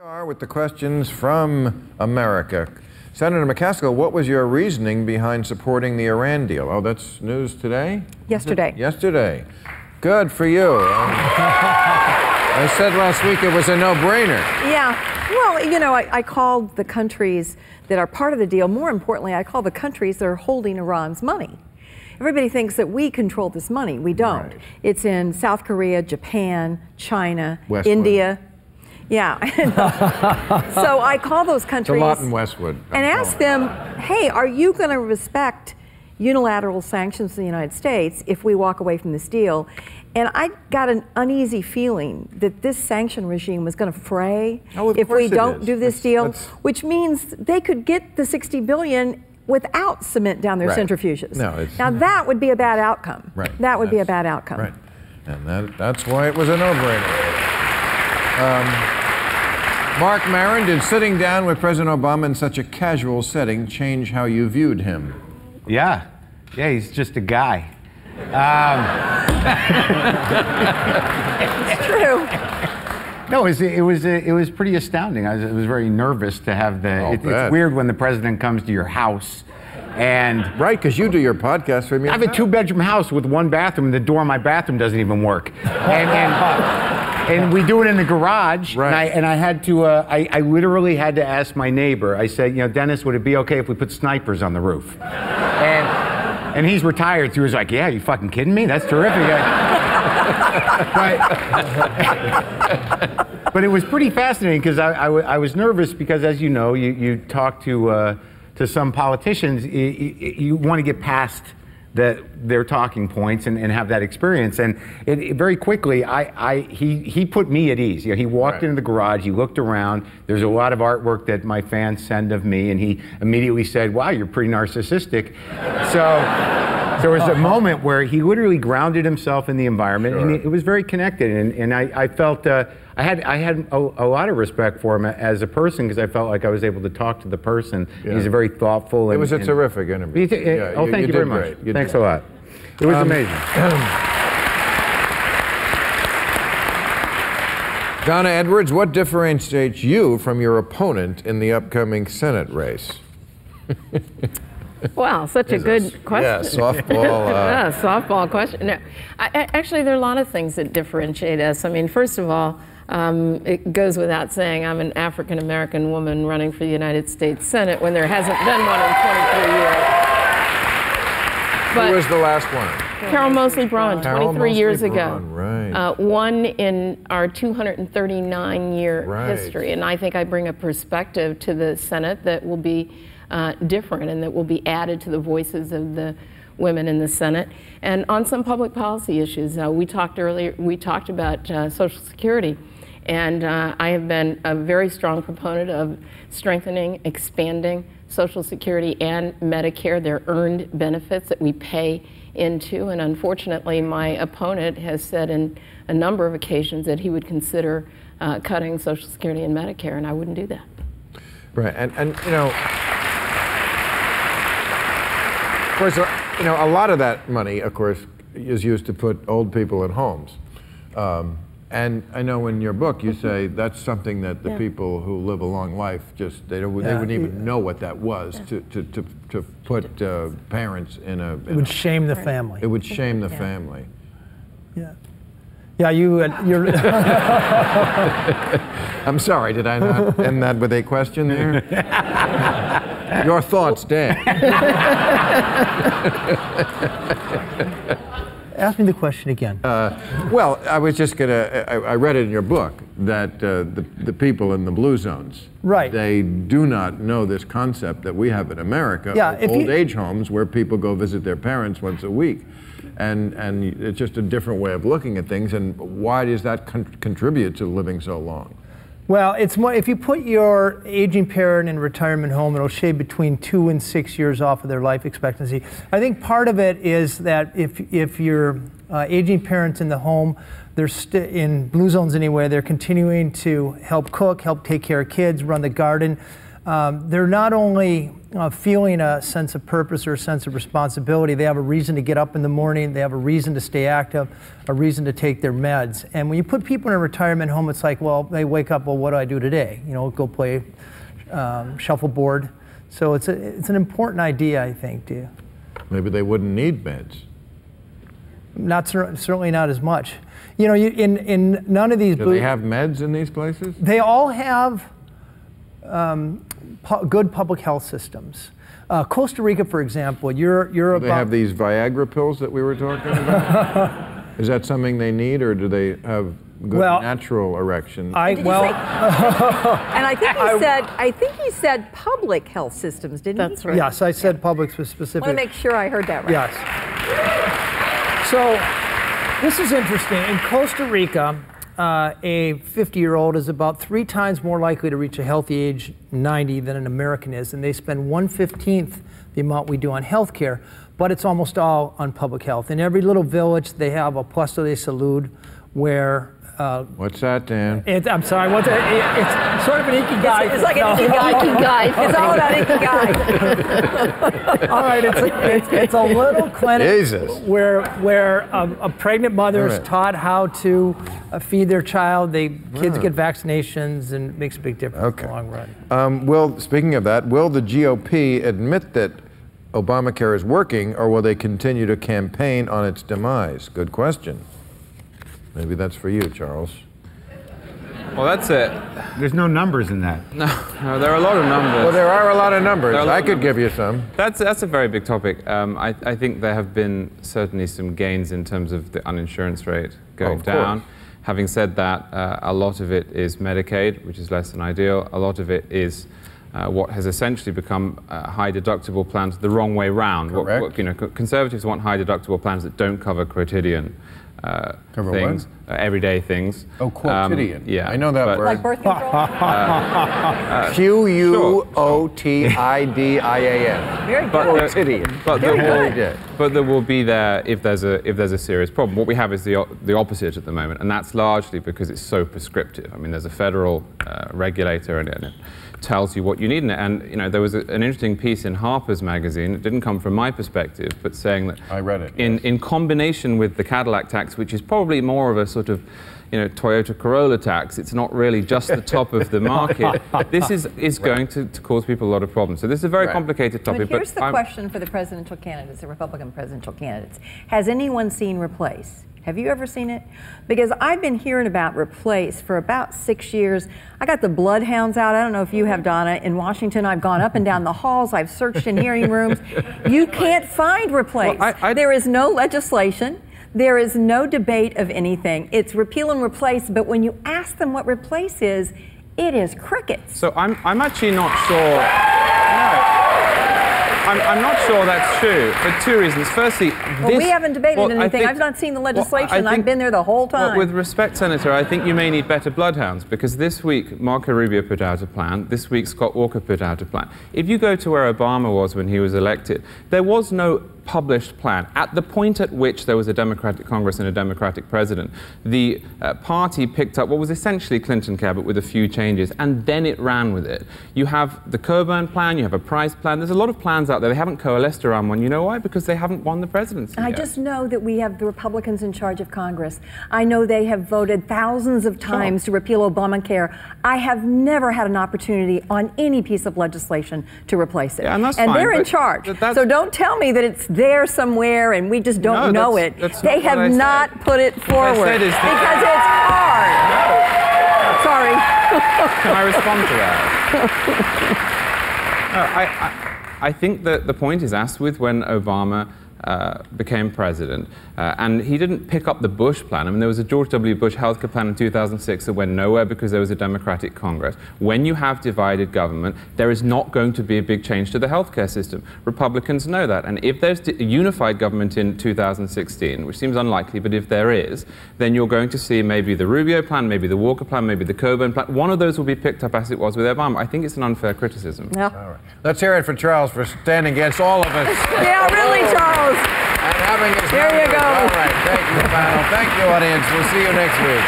With the questions from America. Senator McCaskill, what was your reasoning behind supporting the Iran deal? Oh, that's news today? Yesterday. Yesterday. Good for you. I said last week it was a no-brainer. Yeah. Well, you know, I called the countries that are part of the deal. More importantly, I call the countries that are holding Iran's money. Everybody thinks that we control this money. We don't. Right. It's in South Korea, Japan, China, Westwood. India. Yeah. So I call those countries It's a lot in Westwood. and ask them, hey, are you going to respect unilateral sanctions in the United States if we walk away from this deal? And I got an uneasy feeling that this sanction regime was going to fray if we don't do this deal, which means they could get the $60 billion without cement down their centrifuges. No, now that would be a bad outcome. Right. That would be a bad outcome. Right. And that's why it was a no-brainer. Marc Maron, did sitting down with President Obama in such a casual setting change how you viewed him? Yeah, he's just a guy. It's true. No, it was pretty astounding. I was very nervous to have the. It's weird when the president comes to your house, and right, because you do your podcast from your I have a two-bedroom house with one bathroom. The door in my bathroom doesn't even work, and we do it in the garage. Right. And I had to. I literally had to ask my neighbor. I said, you know, Dennis, would it be okay if we put snipers on the roof? And he's retired, so he was like, yeah, you fucking kidding me? That's terrific. But it was pretty fascinating because I was nervous because, as you know, you talk to some politicians, you want to get past their talking points and have that experience. And very quickly, he put me at ease. You know, he walked into the garage, he looked around. There's a lot of artwork that my fans send of me, and he immediately said, wow, you're pretty narcissistic. So there was a moment where he literally grounded himself in the environment, and it was very connected. And I felt I had a lot of respect for him as a person because I felt like I was able to talk to the person. Yeah. He's a very thoughtful. It was a terrific interview. Thank you very much. Thanks a lot. It was amazing. Donna Edwards, what differentiates you from your opponent in the upcoming Senate race? Wow, such a good question. Yeah, softball. Yeah, softball question. No, actually, there are a lot of things that differentiate us. I mean, first of all, it goes without saying I'm an African-American woman running for the United States Senate when there hasn't been one in 23 years. But who was the last one? Carol Moseley Braun, 23 years ago. Right. One in our 239-year history. And I think I bring a perspective to the Senate that will be different and that will be added to the voices of the women in the Senate. And on some public policy issues, we talked about Social Security. And I have been a very strong proponent of strengthening, expanding Social Security and Medicare, their earned benefits that we pay into. And unfortunately, my opponent has said in a number of occasions that he would consider cutting Social Security and Medicare, and I wouldn't do that. Right, and you know, of course, you know, a lot of that money, of course, is used to put old people in homes. And I know in your book you say that's something that the people who live a long life just they wouldn't even know what that was to put parents in a. It would shame the family. It would shame the family. Yeah. Yeah, you're. I'm sorry, did I not end that with a question there? Your thoughts, Dan. Ask me the question again. Well, I was just gonna. I read it in your book that the people in the blue zones, they do not know this concept that we have in America of old age homes where people go visit their parents once a week, and it's just a different way of looking at things. And why does that contribute to living so long? Well, it's more, if you put your aging parent in a retirement home, it'll shave between 2 and 6 years off of their life expectancy. I think part of it is that if your aging parent's in the home, they're in blue zones anyway, they're continuing to help cook, help take care of kids, run the garden. they're not only feeling a sense of purpose or a sense of responsibility, they have a reason to get up in the morning, they have a reason to stay active, a reason to take their meds. And when you put people in a retirement home, it's like, well, they wake up, well, what do I do today? You know, go play shuffleboard. So it's an important idea, I think, too. Maybe they wouldn't need meds. Certainly not as much. You know, in none of these. Do they have meds in these places? They all have good public health systems. Costa Rica, for example, they have these Viagra pills that we were talking about. Is that something they need, or do they have good natural erection? And I think he said public health systems, didn't he? That's right. Yes, I said public specifically. I want to make sure I heard that right. Yes. So this is interesting. In Costa Rica, a 50-year-old is about 3 times more likely to reach a healthy age 90 than an American is, and they spend 1/15 the amount we do on health care, but it's almost all on public health. In every little village, they have a Puesto de Salud where what's that, Dan? I'm sorry. It's sort of an ikigai. It's like an ikigai. It's all about ikigai. All right. It's a little clinic where a pregnant mother is taught how to feed their child. Kids get vaccinations, and it makes a big difference in the long run. Speaking of that, will the GOP admit that Obamacare is working, or will they continue to campaign on its demise? Good question. Maybe that's for you, Charles. Well, that's it. There's no numbers in that. No, there are a lot of numbers. Well, there are a lot of numbers. I could give you some. That's a very big topic. I think there have been certainly some gains in terms of the uninsurance rate going down. Having said that, a lot of it is Medicaid, which is less than ideal. A lot of it is what has essentially become high deductible plans the wrong way round. Conservatives want high deductible plans that don't cover quotidian things, everyday things. Oh, quotidian. Yeah, I know that word. Like birth control? Quotidian. Very good. Quotidian. But there will be if there's a serious problem. What we have is the opposite at the moment, and that's largely because it's so prescriptive. I mean, there's a federal regulator, and it tells you what you need in it. And there was an interesting piece in Harper's Magazine. It didn't come from my perspective, but saying that I read it. In combination with the Cadillac tax, which is probably more of a sort of Toyota Corolla tax, it's not really just the top of the market. This is going to cause people a lot of problems. So this is a very complicated topic. But here's the question for the presidential candidates, the Republican presidential candidates. Has anyone seen Replace? Have you ever seen it? Because I've been hearing about Replace for about 6 years. I got the bloodhounds out. I don't know if you have, Donna. In Washington, I've gone up and down the halls. I've searched in hearing rooms. You can't find Replace. Well, there is no legislation. There is no debate of anything. It's repeal and replace, but when you ask them what Replace is, it is crickets. So I'm actually not sure. I'm not sure that's true for 2 reasons. Firstly, we haven't debated anything. I've not seen the legislation. I've been there the whole time. With respect, Senator, I think you may need better bloodhounds, because this week Marco Rubio put out a plan. This week Scott Walker put out a plan. If you go to where Obama was when he was elected, there was no published plan. At the point at which there was a Democratic Congress and a Democratic president, the party picked up what was essentially Clinton care, but with a few changes, and then it ran with it. You have the Coburn plan, you have a Price plan. There's a lot of plans out there. They haven't coalesced around one. You know why? Because they haven't won the presidency yet. I just know that we have the Republicans in charge of Congress. I know they have voted thousands of times to repeal Obamacare. I have never had an opportunity on any piece of legislation to replace it. Yeah, and that's and fine, they're in charge. So don't tell me that it's there somewhere and we just don't know it. They have not put it forward because it's hard. Sorry. Can I respond to that? I think that the point is asked with when Obama became president. And he didn't pick up the Bush plan. I mean, there was a George W. Bush healthcare plan in 2006 that went nowhere because there was a Democratic Congress. When you have divided government, there is not going to be a big change to the healthcare system. Republicans know that. And if there's a unified government in 2016, which seems unlikely, but if there is, then you're going to see maybe the Rubio plan, maybe the Walker plan, maybe the Coburn plan. One of those will be picked up as it was with Obama. I think it's an unfair criticism. Yeah. All right. Let's hear it for Charles for standing against all of us. Yeah, really, Charles. And having us. There you go. All right. Thank you, panel. Thank you, audience. We'll see you next week.